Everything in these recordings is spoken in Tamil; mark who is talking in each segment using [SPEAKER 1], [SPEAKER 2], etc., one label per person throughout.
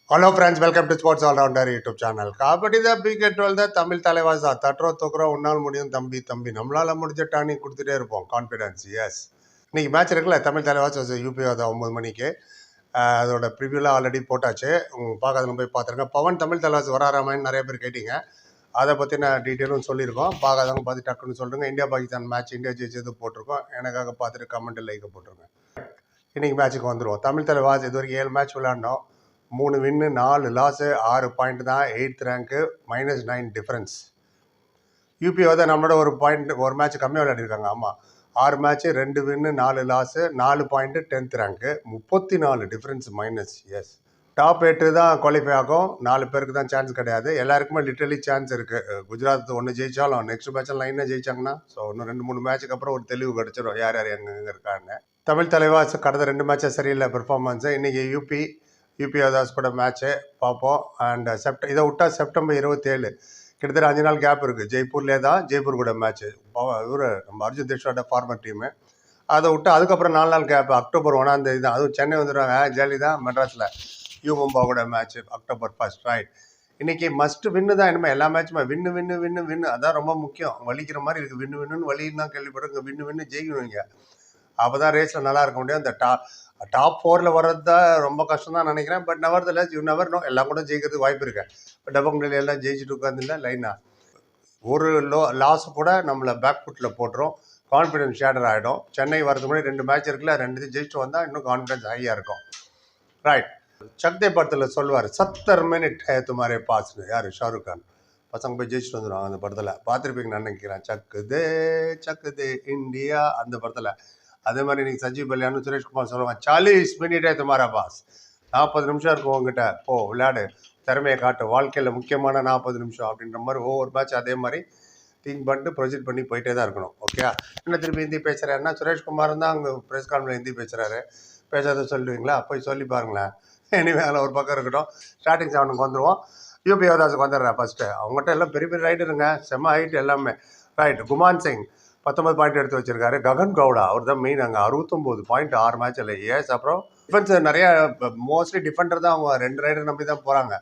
[SPEAKER 1] Hello friends, welcome to Sports All Rounder YouTube channel. காபடி தான் பிகெட் டுவெல் தான் தமிழ் தலைவாசா தட்டுறோ தொக்குறோம் உன்னால் முடியும் தம்பி தம்பி நம்மளால முடிஞ்ச டானிக் கொடுத்துட்டே இருப்போம் கான்ஃபிடன்ஸ் எஸ். இன்னைக்கு மேட்ச் இருக்குல்ல தமிழ் தலைவாஸ் யூபி தான் 9 மணிக்கு. அதோட ப்ரிவியூலாம் ஆல்ரெடி போட்டாச்சு. பார்க்காதவங்க போய் பார்த்துருங்க. பவன் தமிழ் தலைவாஸ் வராராமான்னு நிறைய பேர் கேட்டீங்க. அதை பற்றி நான் டீட்டெயிலும் சொல்லியிருக்கோம். பார்க்காதவங்க பார்த்து டக்குன்னு சொல்லுங்கள். இந்தியா பாகிஸ்தான் மேட்ச் இந்தியா ஜெயிச்சது போட்டிருக்கோம். எனக்காக பார்த்துட்டு கமெண்ட் லைக் போட்டிருங்க. இன்றைக்கி மேட்ச்சுக்கு வந்துடுவோம். தமிழ் தலைவாஸ் இது வரைக்கும் 7 மேட்ச் விளையாண்டோம். 3 வின்னு 4 லாஸு 6 பாயிண்ட் தான். 8th rank -9 difference. யூபி வந்து நம்மளோட ஒரு மேட்ச் கம்மியாக விளையாடிருக்காங்க. ஆமாம், 6 match 2 win 4 loss 4 point 10th rank 34 difference minus. Yes, top 8 தான் குவாலிஃபை ஆகும். 4 பேருக்கு தான் சான்ஸ் கிடையாது. எல்லாருக்குமே லிட்டரலி சான்ஸ் இருக்குது. குஜராத் ஒன்று ஜெயிச்சாலும் நெக்ஸ்ட் மேட்ச்சில் லைனாக ஜெயிச்சாங்கன்னா இன்னும் 2-3 மேட்ச்சுக்கு அப்புறம் ஒரு தெளிவு கிடச்சிடும் யார் யார் எங்கே இருக்காங்க. தமிழ் தலைவாஸ் கடந்த 2 மேட்சை சரியில்லை பெர்ஃபார்மன்ஸு. இன்றைக்கி யூபி அதாஸ் கூட மேட்ச்சு பார்ப்போம். அண்ட் இதை விட்டால் செப்டம்பர் 27 கிட்டத்தட்ட 5 நாள் கேப் இருக்குது. ஜெய்ப்பூர்லேயே தான் ஜெய்ப்பூர் கூட மேட்ச்சு. இவர் நம்ம அர்ஜுன் தேஷ்வாட ஃபார்மர் டீமு. அதை விட்டு அதுக்கப்புறம் 4 நாள் கேப். அக்டோபர் 1 தான். அதுவும் சென்னை வந்துடுவாங்க. ஜாலி தான். மெட்ராஸில் மும்பா கூட மேட்ச்சு அக்டோபர் 1 ரைட். இன்றைக்கி மஸ்ட் வின்னு தான். இனிமேல் எல்லா மேட்சுமே வின்னு அதான் ரொம்ப முக்கியம். வலிக்கிற மாதிரி இருக்குது. வின்னு வலின்னு தான் கேள்விப்பட்டேன். வின்னு ஜெயிக்கணும் இங்கே. அப்போ தான் ரேஸில் நல்லா இருக்க முடியும். அந்த டாப் 4 வர்றது தான் ரொம்ப கஷ்டம் தான் நினைக்கிறேன். But nevertheless you never know, எல்லாம் கூட ஜெயிக்கிறதுக்கு வாய்ப்பு இருக்கு. இப்போ டபுள் எல்லாம் ஜெயிச்சுட்டு உட்காந்துல லைனா ஒரு லாஸ் கூட நம்மளை பேக் ஃபுட்டில் போட்டுரும். கான்ஃபிடன்ஸ் ஷேடர் ஆகிடும். சென்னை வரதுக்கு முன்னாடி 2 மேட்ச் இருக்குல்ல, 2 ஜெயிச்சுட்டு வந்தால் இன்னும் கான்ஃபிடன்ஸ் ஹையாக இருக்கும். ரைட். சக்தே படத்தில் சொல்லுவார் 70 மினிட் துமாரே பாஸ்னு. யார்? ஷாருக் கான். பசங்க போய் ஜெயிச்சுட்டு வந்துடுவாங்க அந்த படத்தில். பார்த்துருப்பீங்கன்னு நினைக்கிறேன். சக்குதே இந்தியா அந்த படத்தில். அதே மாதிரி இன்னைக்கு சஞ்சீவ் பல்யான்னு சுரேஷ்குமார் சொல்லுவாங்க 40 மினிட்டே துமாரா பாஸ். 40 நிமிஷம் இருக்கும் உங்ககிட்ட, போ விளையாடு, திறமையை காட்டு, வாழ்க்கையில் முக்கியமான 40 நிமிஷம் அப்படின்ற மாதிரி ஒவ்வொரு மேட்ச் அதே மாதிரி திங்க் பண்ணிட்டு ப்ரொஜெக்ட் பண்ணி போயிட்டே தான் இருக்கணும். ஓகே, என்ன திருப்பி ஹிந்தி பேசுகிறேன்னா சுரேஷ்குமார் தான் அங்கே ப்ரெஸ் கான்ஃபரன்ஸ் ஹிந்தி பேசுகிறாரு. பேசாத சொல்லுவீங்களா? போய் சொல்லி பாருங்களேன். இனிமே அதில் ஒரு பக்கம் இருக்கட்டும். ஸ்டார்டிங் 7க்கு வந்துடுவோம். யூபி யோதாஸுக்கு வந்துடுறேன் ஃபஸ்ட்டு. அவங்ககிட்ட எல்லாம் பெரிய பெரிய ரைடருங்க, செம்ம ஹைட் எல்லாமே. ரைட். குமான் சிங் 19 பாயிண்ட் எடுத்து வச்சிருக்காரு. ககன் கவுடா அவர் தான் மெயின். அங்கே 69 பாயிண்ட் 6 மேட்ச்சில். ஏஸ். அப்புறம் டிஃபென்ஸ் நிறைய, மோஸ்ட்லி டிஃபெண்டர் தான். அவங்க 2 ரைடர் நம்பி தான் போகிறாங்க.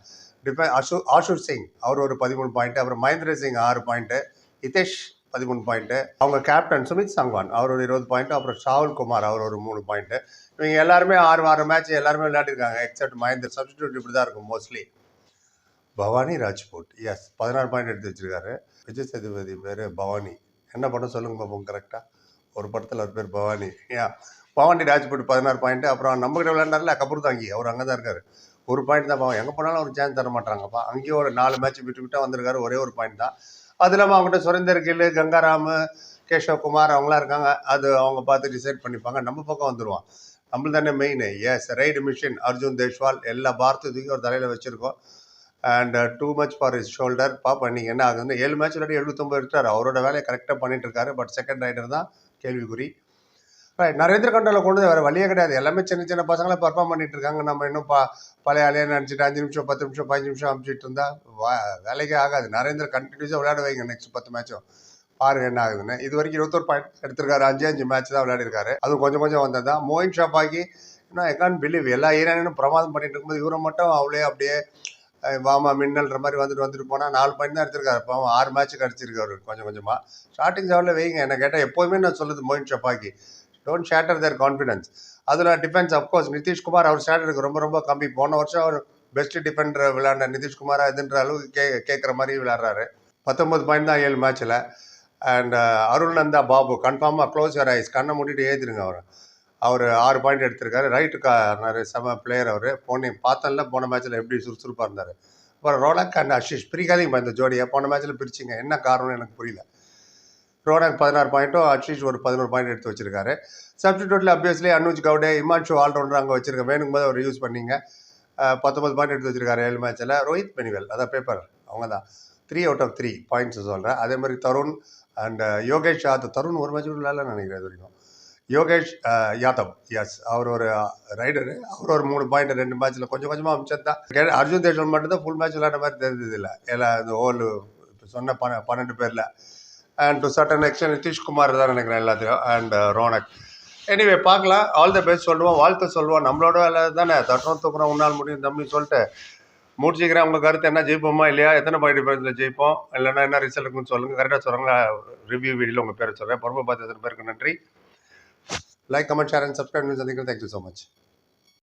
[SPEAKER 1] ஆஷுர் சிங் அவர் ஒரு 13 பாயிண்ட். அப்புறம் மகேந்திர சிங் 6 பாயிண்ட்டு. ஹிதேஷ் 13 பாயிண்ட்டு. அவங்க கேப்டன் சுமித் சங்வான் அவர் ஒரு 20 பாயிண்ட். அப்புறம் ஷாவுல் குமார் அவர் ஒரு 3 பாயிண்ட்டு. இவங்க எல்லாருமே 6 மேட்ச் எல்லாருமே விளையாடிருக்காங்க. எக்ஸப்ட் மகேந்திர. சப்ஸ்டிடியூட் இப்படி தான் இருக்கும் mostly. Bhavani Rajput yes 16 point எடுத்து வச்சிருக்காரு. விஜய் சேதுபதி பேர் பவானி. என்ன படம் சொல்லுங்க பார்ப்போம் கரெக்டாக. ஒரு படத்தில் அவர் பேர் பவானி. பவானி ராஜ்பூட் 16 பாயிண்ட். அப்புறம் நம்மகிட்ட விளையாண்டார்ல கபூர் தாங்கி அவர் அங்கே தான் இருக்காரு. ஒரு பாயிண்ட் தான். பாவம், எங்கே போனாலும் ஒரு சான்ஸ் தர மாட்டாங்கப்பா. அங்கேயும் ஒரு 4 மேட்ச் விட்டு வந்திருக்காரு. ஒரே ஒரு பாயிண்ட் தான். அது இல்லாமல் அவங்ககிட்ட சுரேந்தர் கில், கங்காராம், கேஷவ் குமார் அவங்களாம் இருக்காங்க. அது அவங்க பார்த்து டிசைட் பண்ணிப்பாங்க. நம்ம பக்கம் வந்துடுவான். நம்மள தானே main. Yes, raid machine Arjun Deshwal எல்லா பாரத்தையும் தூக்கி ஒரு தலையில் வச்சுருக்கோம். And too much for his shoulder. பாப்பா நீங்கள் என்ன ஆகுதுன்னு. 7 மேட்ச் விளையாடி 79 எடுத்தார். அவரோட வேலையை கரெக்டாக பண்ணிட்டு இருக்காரு. பட் செகண்ட் ரைடர் தான் கேள்விக்குறி. ரைட். நரேந்திர கண்டோவில் கொண்டு வேறு வழியே கிடையாது. எல்லாமே சின்ன சின்ன பசங்களை பர்ஃபார்ம் பண்ணிட்டு இருக்காங்க. நம்ம இன்னும் பழைய ஆளையே நினச்சிட்டு 5 நிமிஷம் 10 நிமிஷம் 15 நிமிஷம் அனுப்பிச்சிட்டு இருந்தா வேலைக்கே ஆகாது. நரேந்திர கண்டினியூஸாக விளையாட வைங்க நெக்ஸ்ட் 10 மேட்சும். பாருங்க என்ன ஆகுதுன்னு. இது வரைக்கும் 21 பாயிண்ட் எடுத்திருக்காரு. 5 மேட்ச் தான் விளையாடிருக்காரு. அதுவும் கொஞ்சம் வந்தது தான். மோயின் ஷாபாக்கி இன்னும் ஐ கான்ட் பிலீவ் எல்லா ஈரானும் பிரமாதம் பண்ணிட்டு இருக்கும்போது இவரை மட்டும் அவளே அப்படியே வாமா மின்னல்ன்ற மாதிரி வந்துட்டு போனால் 4 பாயிண்ட் தான் எடுத்திருக்காரு. இப்போ 6 மேட்ச் கிடச்சிருக்காரு கொஞ்சமாக. ஸ்டார்டிங் 7 வைங்க. என்ன கேட்டால் எப்போதுமே நான் சொல்லுது மோயின் ஷபாக்கி டோன்ட் ஷேட்டர் தேர் கான்ஃபிடன்ஸ். அதில் டிஃபென்ஸ் அஃப்கோர்ஸ் நிதிஷ்குமார் அவர் ஸ்டாண்டர்டுக்கு ரொம்ப கம்மி. போன வருஷம் அவர் பெஸ்ட் டிஃபெண்டர் விளையாண்ட நிதிஷ்குமார் இதுன்ற அளவுக்கு கேட்குற மாதிரி விளையாடுறாரு. 19 பாயிண்ட் தான் 7 மேட்ச்சில். அண்ட் அருள் நந்தா பாபு கன்ஃபார்மாக க்ளோஸ் யுவர் ஐஸ், கண்ணை மூடிட்டு ஏற்றிருங்க. அவர் 6 பாயிண்ட் எடுத்திருக்காரு. ரைட்டு நிறைய செம பிளேயர் அவர். போன மேட்ச்சில் எப்படி சுறுசுறுப்பாக இருந்தார். அப்புறம் ரோனக் அண்ட் அஷிஷ் பிரிக்காதீங்க இந்த ஜோடியை. போன மேட்ச்சில் பிரிச்சிங்க, என்ன காரணம்னு எனக்கு புரியல. ரோனக் 16 பாயிண்ட்டும் அஷிஷ் ஒரு 11 பாயிண்ட் எடுத்து வச்சிருக்காரு. சப்ஸ்டிடியூட்டில் அப்வியஸ்லி அனுஜ் கவுடே, இமான்ஷு ஆல்ரவுண்டர் அங்கே வச்சிருக்க. வேணுங்கும் போது அவர் யூஸ் பண்ணிங்க. 19 பாயிண்ட் எடுத்து வச்சிருக்காரு 7 மேட்ச்சில். ரோஹித் பெனிவல் அதான் பேப்பர் அவங்க தான் 3 out of 3 பாயிண்ட்ஸ் சொல்கிறேன். அதே மாதிரி தருண் அண்ட் யோகேஷ் யாதவ். தருண் ஒரு மேட்ச் விளையாடலன்னு நினைக்கிறேன் இது வரைக்கும். யோகேஷ் யாதவ் எஸ் அவர் ஒரு ரைடரு. அவர் ஒரு 3 பாயிண்ட் 2 மேட்ச்சில் கொஞ்சமாக அமிச்சது தான். அர்ஜுன் தேஷ்வால் மட்டும் தான் ஃபுல் மேட்ச் விளையாட மாதிரி தெரிஞ்சது இல்லை. எல்லாம் இந்த ஹோல் சொன்ன 12 பேரில். And to certain extent Nitish Kumar தான் நினைக்கிறேன் எல்லாத்தையும். அண்ட் ரோனக் எனிவே பார்க்கலாம். ஆல் த பெஸ்ட் சொல்லுவோம், வாழ்த்து சொல்லுவோம். நம்மளோட வேலை தானே தட்டுறோம் தூக்குறோம் உன்னால் முடியும் தம்பின்னு சொல்லிட்டு முடிச்சுக்கிறேன். உங்கள் கருத்து என்ன, ஜெயிப்போமா இல்லையா, எத்தனை பாயிண்ட் டிஃபரன்ஸில் ஜெயிப்போம், இல்லைன்னா என்ன ரிசல்ட் இருக்குன்னு சொல்லுங்கள். கரெக்டாக சொல்கிறாங்களா ரிவ்யூ வீடியோவில் உங்கள் பேரை சொல்கிறேன். பொறுமை பார்த்து எத்தனை பேருக்கு நன்றி. Like, comment, share and subscribe. சந்திக்கிறேன். Thank you so much.